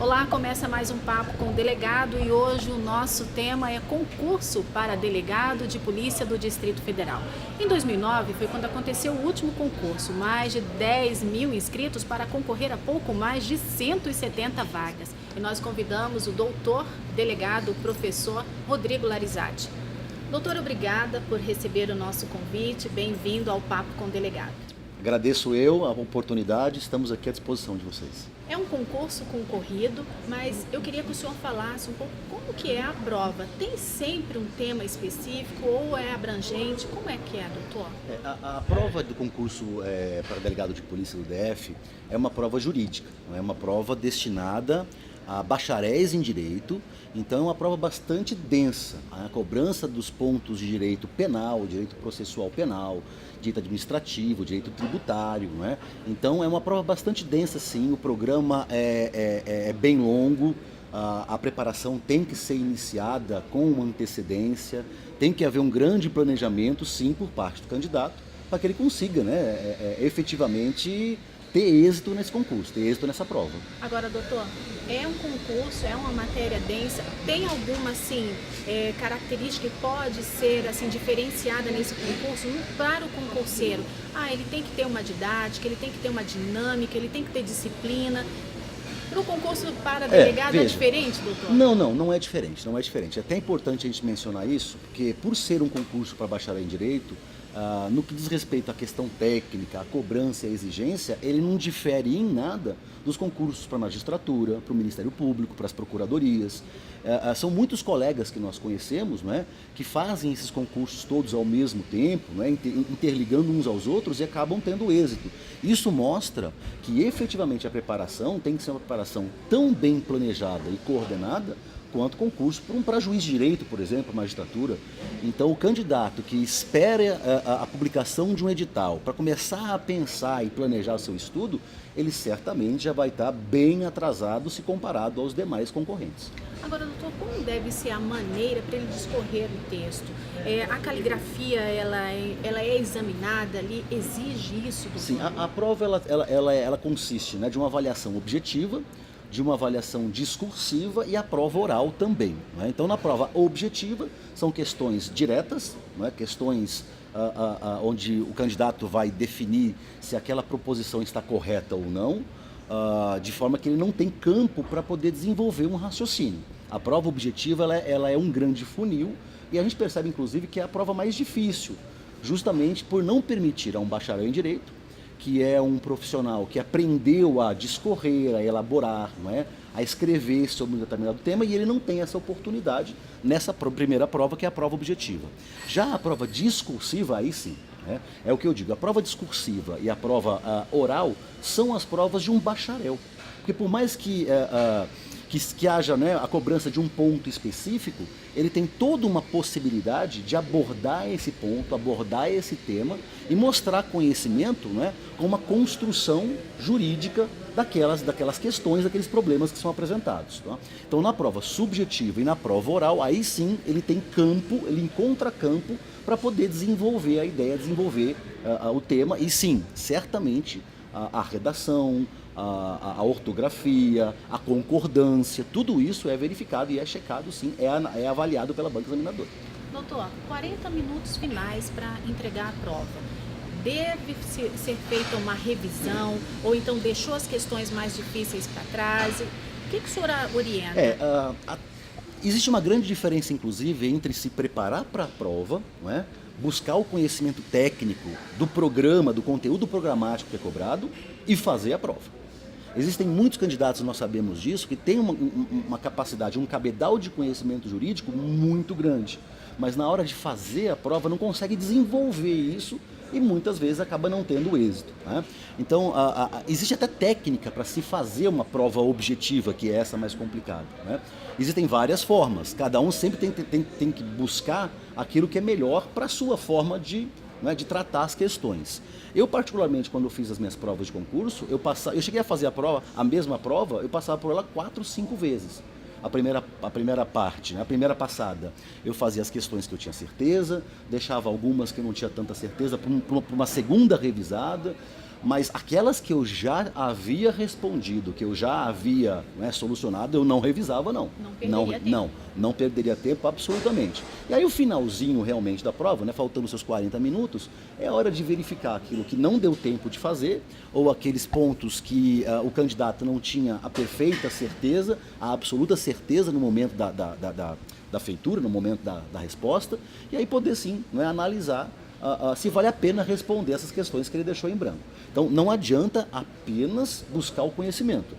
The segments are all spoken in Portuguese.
Olá, começa mais um papo com o delegado e hoje o nosso tema é concurso para delegado de polícia do Distrito Federal. Em 2009 foi quando aconteceu o último concurso, mais de 10 mil inscritos para concorrer a pouco mais de 170 vagas. E nós convidamos o doutor, delegado, professor Rodrigo Larizati. Doutor, obrigada por receber o nosso convite, bem-vindo ao Papo com o Delegado. Agradeço eu a oportunidade, estamos aqui à disposição de vocês. É um concurso concorrido, mas eu queria que o senhor falasse um pouco como que é a prova. Tem sempre um tema específico ou é abrangente? Como é que é, doutor? A prova do concurso para delegado de polícia do DF é uma prova jurídica, não é uma prova destinada a bacharéis em direito, então é uma prova bastante densa. A cobrança dos pontos de direito penal, direito processual penal, direito administrativo, direito tributário, não é? Então é uma prova bastante densa, sim. O programa é bem longo, a preparação tem que ser iniciada com uma antecedência, tem que haver um grande planejamento, sim, por parte do candidato, para que ele consiga, né, efetivamente ter êxito nesse concurso, ter êxito nessa prova. Agora, doutor, é um concurso, é uma matéria densa, tem alguma, assim, característica que pode ser, assim, diferenciada nesse concurso para o concurseiro? Ele tem que ter uma didática, ele tem que ter uma dinâmica, ele tem que ter disciplina. Para o concurso para delegado é diferente, doutor? Não é diferente, não é diferente. É até importante a gente mencionar isso, porque por ser um concurso para bacharel em Direito, no que diz respeito à questão técnica, à cobrança e à exigência, ele não difere em nada dos concursos para a magistratura, para o Ministério Público, para as procuradorias. São muitos colegas que nós conhecemos, né, que fazem esses concursos todos ao mesmo tempo, né, interligando uns aos outros e acabam tendo êxito. Isso mostra que efetivamente a preparação tem que ser uma preparação tão bem planejada e coordenada quanto concurso para juiz de direito, por exemplo, magistratura. Então, o candidato que espera a publicação de um edital para começar a pensar e planejar o seu estudo, ele certamente já vai estar bem atrasado se comparado aos demais concorrentes. Agora, doutor, como deve ser a maneira para ele discorrer o texto? A caligrafia, ela é examinada ali, exige isso, doutor? Sim, a prova ela consiste, né, de uma avaliação objetiva, de uma avaliação discursiva e a prova oral também, né? Então, na prova objetiva, são questões diretas, né? Questões onde o candidato vai definir se aquela proposição está correta ou não, de forma que ele não tem campo para poder desenvolver um raciocínio. A prova objetiva ela é um grande funil e a gente percebe, inclusive, que é a prova mais difícil, justamente por não permitir a um bacharel em Direito, que é um profissional que aprendeu a discorrer, a elaborar, não é? A escrever sobre um determinado tema, e ele não tem essa oportunidade nessa primeira prova, que é a prova objetiva. Já a prova discursiva, aí sim, né? É o que eu digo, a prova discursiva e a prova oral são as provas de um bacharel. Porque por mais que haja, né, a cobrança de um ponto específico, ele tem toda uma possibilidade de abordar esse ponto, abordar esse tema e mostrar conhecimento, né, com uma construção jurídica daquelas questões, daqueles problemas que são apresentados. Tá? Então, na prova subjetiva e na prova oral, aí sim ele tem campo, ele encontra campo para poder desenvolver a ideia, desenvolver o tema, e sim, certamente, a redação, a ortografia, a concordância, tudo isso é verificado e é checado, sim, é avaliado pela banca examinadora. Doutor, 40 minutos finais para entregar a prova. Deve ser feita uma revisão ou então deixou as questões mais difíceis para trás? O que o senhor orienta? Existe uma grande diferença, inclusive, entre se preparar para a prova, não é? Buscar o conhecimento técnico do programa, do conteúdo programático que é cobrado e fazer a prova. Existem muitos candidatos, nós sabemos disso, que têm uma capacidade, um cabedal de conhecimento jurídico muito grande, mas na hora de fazer a prova não consegue desenvolver isso e muitas vezes acaba não tendo êxito, né? Então, existe até técnica para se fazer uma prova objetiva, que é essa mais complicada, né? Existem várias formas, cada um sempre tem que buscar aquilo que é melhor para a sua forma de tratar as questões. Eu, particularmente, quando eu fiz as minhas provas de concurso, eu cheguei a fazer a mesma prova, eu passava por ela 4, 5 vezes. A primeira parte, né? A primeira passada, eu fazia as questões que eu tinha certeza, deixava algumas que eu não tinha tanta certeza para uma segunda revisada. Mas aquelas que eu já havia respondido, que eu já havia, né, solucionado, eu não revisava, não. Não perderia tempo absolutamente. E aí o finalzinho realmente da prova, né, faltando seus 40 minutos, é hora de verificar aquilo que não deu tempo de fazer, ou aqueles pontos que o candidato não tinha a perfeita certeza, a absoluta certeza no momento da feitura, no momento da resposta, e aí poder sim, né, analisar se vale a pena responder essas questões que ele deixou em branco. Então, não adianta apenas buscar o conhecimento.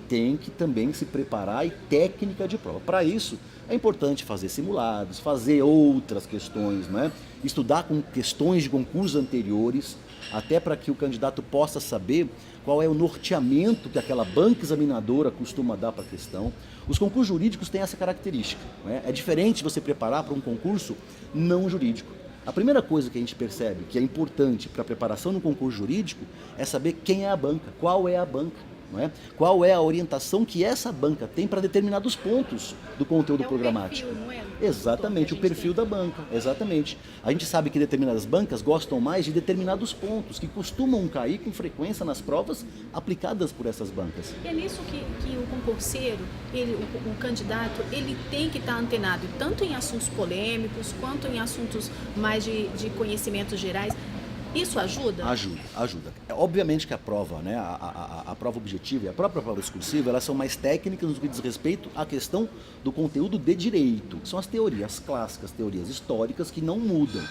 Tem que também se preparar e técnica de prova. Para isso, é importante fazer simulados, fazer outras questões, né? Estudar com questões de concursos anteriores, até para que o candidato possa saber qual é o norteamento que aquela banca examinadora costuma dar para a questão. Os concursos jurídicos têm essa característica, né? É diferente você preparar para um concurso não jurídico. A primeira coisa que a gente percebe que é importante para a preparação no concurso jurídico é saber quem é a banca, qual é a banca, não é? Qual é a orientação que essa banca tem para determinados pontos do conteúdo programático. Perfil, não é? Exatamente, o perfil da banca, exatamente. A gente sabe que determinadas bancas gostam mais de determinados pontos, que costumam cair com frequência nas provas aplicadas por essas bancas. E é nisso que o concurseiro, o candidato, ele tem que estar antenado, tanto em assuntos polêmicos, quanto em assuntos mais de conhecimentos gerais. Isso ajuda? Ajuda. Obviamente que a prova, né, a prova objetiva e a própria prova discursiva, elas são mais técnicas no que diz respeito à questão do conteúdo de direito. São as teorias clássicas, teorias históricas que não mudam.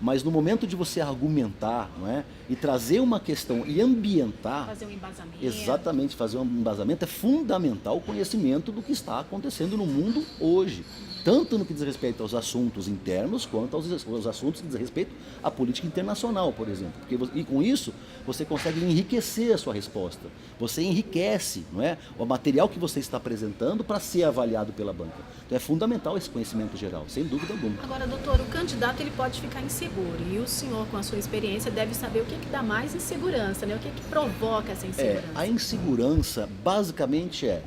Mas no momento de você argumentar, não é, e trazer uma questão e ambientar... Fazer um embasamento. Exatamente, fazer um embasamento é fundamental o conhecimento do que está acontecendo no mundo hoje. Tanto no que diz respeito aos assuntos internos, quanto aos assuntos que diz respeito à política internacional, por exemplo. E com isso, você consegue enriquecer a sua resposta. Você enriquece, não é, o material que você está apresentando para ser avaliado pela banca. Então é fundamental esse conhecimento geral, sem dúvida alguma. Agora, doutor, o candidato ele pode ficar inseguro. E o senhor, com a sua experiência, deve saber o que dá mais insegurança, né? O que provoca essa insegurança? A insegurança, basicamente, é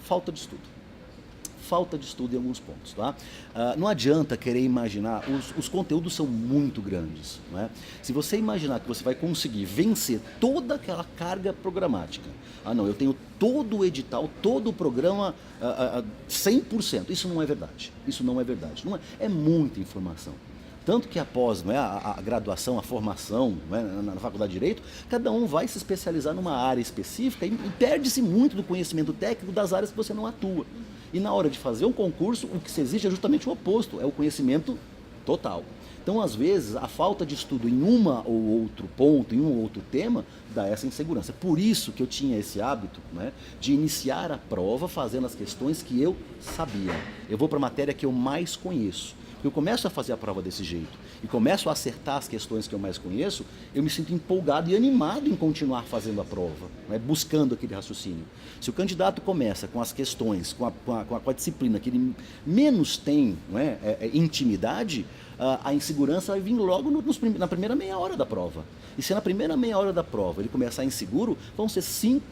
falta de estudo. Falta de estudo em alguns pontos, tá? Não adianta querer imaginar, os conteúdos são muito grandes, não é? Se você imaginar que você vai conseguir vencer toda aquela carga programática, não, eu tenho todo o edital, todo o programa 100%, isso não é verdade, é muita informação. Tanto que após, não é, a graduação, a formação, não é, na Faculdade de Direito, cada um vai se especializar numa área específica e perde-se muito do conhecimento técnico das áreas que você não atua. E na hora de fazer um concurso, o que se exige é justamente o oposto, é o conhecimento total. Então, às vezes, a falta de estudo em uma ou outro ponto, em um ou outro tema, dá essa insegurança. Por isso que eu tinha esse hábito, né, de iniciar a prova fazendo as questões que eu sabia. Eu vou para a matéria que eu mais conheço. Eu começo a fazer a prova desse jeito e começo a acertar as questões que eu mais conheço, eu me sinto empolgado e animado em continuar fazendo a prova, né, buscando aquele raciocínio. Se o candidato começa com as questões, com a disciplina que ele menos tem, não é, intimidade, a insegurança vai vir logo na primeira meia hora da prova. E se na primeira meia hora da prova ele começar inseguro, vão ser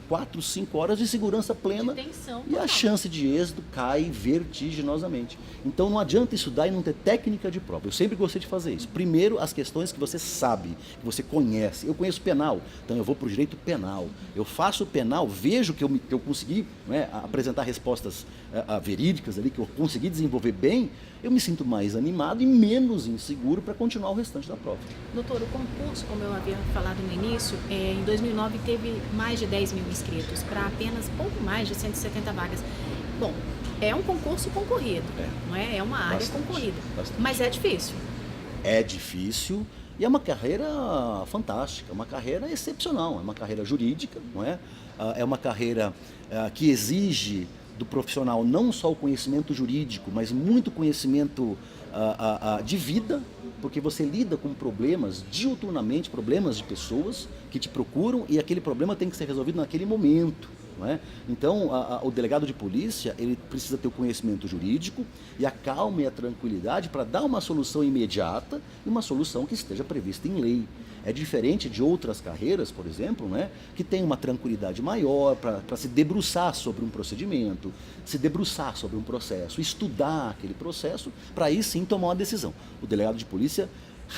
4, 5 horas de segurança plena de tensão, e a chance de êxito cai vertiginosamente. Então não adianta estudar e não ter técnica de prova. Eu sempre gostei de fazer isso. Primeiro, as questões que você sabe, que você conhece. Eu conheço penal, então eu vou para o direito penal. Eu faço penal, vejo que eu consegui, não é, apresentar respostas verídicas ali, que eu consegui desenvolver bem, eu me sinto mais animado e menos inseguro para continuar o restante da prova. Doutor, o concurso, como eu havia falado no início, em 2009 teve mais de 10 mil inscritos para apenas pouco mais de 170 vagas. Bom, é um concurso concorrido, não é? É uma área concorrida, mas é difícil. É difícil e é uma carreira fantástica, uma carreira excepcional, é uma carreira jurídica, não é? É uma carreira que exige do profissional não só o conhecimento jurídico, mas muito conhecimento de vida, porque você lida com problemas diuturnamente, problemas de pessoas que te procuram e aquele problema tem que ser resolvido naquele momento. Não é? Então, o delegado de polícia ele precisa ter o conhecimento jurídico e a calma e a tranquilidade para dar uma solução imediata e uma solução que esteja prevista em lei. É diferente de outras carreiras, por exemplo, né, que tem uma tranquilidade maior para se debruçar sobre um procedimento, se debruçar sobre um processo, estudar aquele processo, para aí sim tomar uma decisão. O delegado de polícia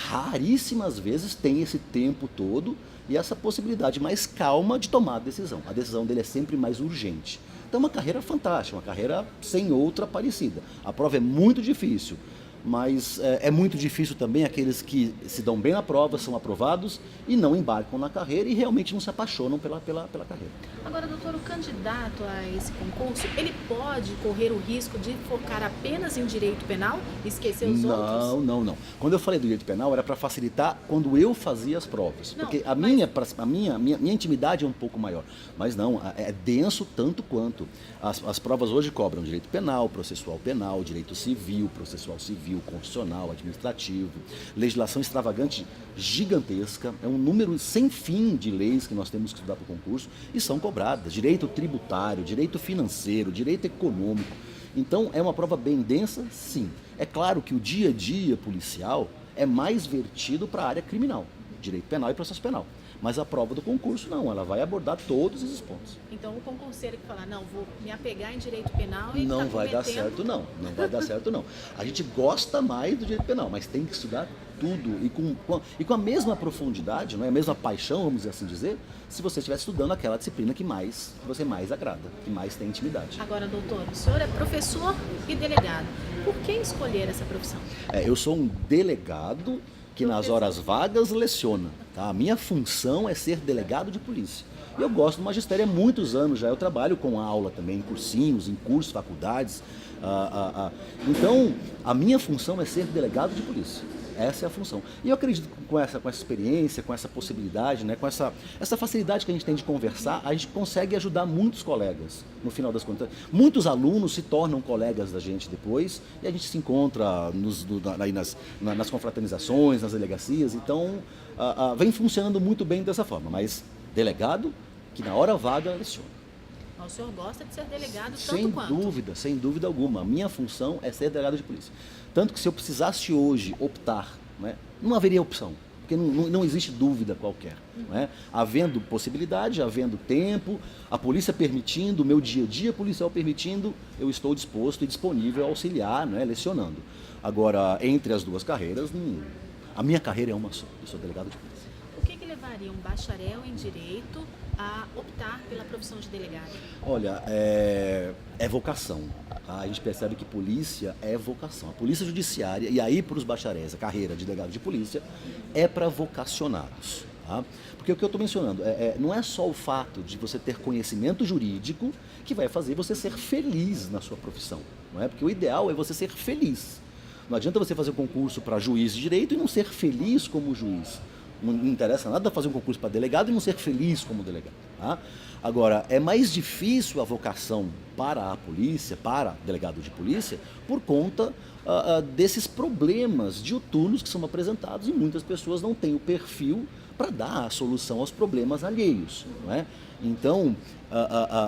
raríssimas vezes tem esse tempo todo e essa possibilidade mais calma de tomar a decisão. A decisão dele é sempre mais urgente. Então é uma carreira fantástica, uma carreira sem outra parecida. A prova é muito difícil, mas é muito difícil também aqueles que se dão bem na prova, são aprovados e não embarcam na carreira e realmente não se apaixonam pela carreira. Agora, doutor, o candidato a esse concurso, ele pode correr o risco de focar apenas em direito penal e esquecer os outros? Não. Quando eu falei do direito penal, era para facilitar quando eu fazia as provas. Não, porque mas... minha intimidade é um pouco maior. Mas não, é denso tanto quanto. As provas hoje cobram direito penal, processual penal, direito civil, processual civil, constitucional, administrativo, legislação extravagante gigantesca, é um número sem fim de leis que nós temos que estudar para o concurso e são cobradas, direito tributário, direito financeiro, direito econômico. Então é uma prova bem densa, sim. É claro que o dia a dia policial é mais vertido para a área criminal, direito penal e processo penal. Mas a prova do concurso não, ela vai abordar todos esses pontos. Então o concurseiro que falar, não, vou me apegar em direito penal e não tá vai dar certo não vai dar certo não. A gente gosta mais do direito penal, mas tem que estudar tudo e com a mesma profundidade, não é? A mesma paixão, vamos assim dizer, se você estiver estudando aquela disciplina que você mais agrada, que mais tem intimidade. Agora, doutor, o senhor é professor e delegado. Por que escolher essa profissão? Eu sou um delegado que nas horas vagas leciona. Tá? A minha função é ser delegado de polícia. E eu gosto do magistério há muitos anos já. Eu trabalho com aula também, em cursinhos, em cursos, faculdades. Então, a minha função é ser delegado de polícia. Essa é a função. E eu acredito que com essa experiência, com essa possibilidade, né, com essa facilidade que a gente tem de conversar, a gente consegue ajudar muitos colegas, no final das contas. Muitos alunos se tornam colegas da gente depois e a gente se encontra nas confraternizações, nas delegacias. Então, vem funcionando muito bem dessa forma. Mas delegado que na hora vaga leciona. O senhor gosta de ser delegado tanto quanto? Sem dúvida alguma. A minha função é ser delegado de polícia. Tanto que se eu precisasse hoje optar, não haveria opção, porque não existe dúvida qualquer. Havendo possibilidade, havendo tempo, a polícia permitindo, o meu dia a dia policial permitindo, eu estou disposto e disponível a auxiliar, lecionando. Agora, entre as duas carreiras, a minha carreira é uma só, eu sou delegado de polícia. O que levaria um bacharel em Direito a optar pela profissão de delegado? Olha, é vocação. Tá? A gente percebe que polícia é vocação. A polícia judiciária, e aí para os bacharéis, a carreira de delegado de polícia, é para vocacionados. Tá? Porque o que eu estou mencionando, não é só o fato de você ter conhecimento jurídico que vai fazer você ser feliz na sua profissão. Não é? Porque o ideal é você ser feliz. Não adianta você fazer um concurso para juiz de direito e não ser feliz como juiz. Não interessa nada fazer um concurso para delegado e não ser feliz como delegado. Tá? Agora, é mais difícil a vocação para a polícia, para delegado de polícia, por conta desses problemas diuturnos que são apresentados e muitas pessoas não têm o perfil para dar a solução aos problemas alheios. Não é? Então,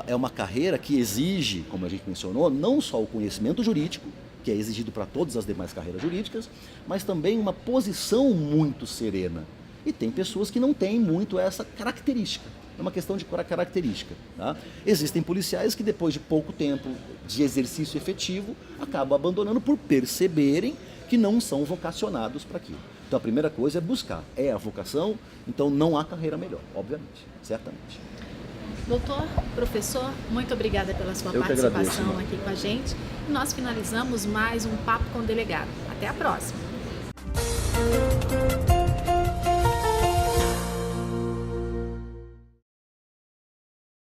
é uma carreira que exige, como a gente mencionou, não só o conhecimento jurídico, que é exigido para todas as demais carreiras jurídicas, mas também uma posição muito serena. E tem pessoas que não têm muito essa característica. É uma questão de característica. Tá? Existem policiais que depois de pouco tempo de exercício efetivo acabam abandonando por perceberem que não são vocacionados para aquilo. Então a primeira coisa é buscar. É a vocação, então não há carreira melhor, obviamente, certamente. Doutor, professor, muito obrigada pela sua participação aqui com a gente. E nós finalizamos mais um Papo com o Delegado. Até a próxima.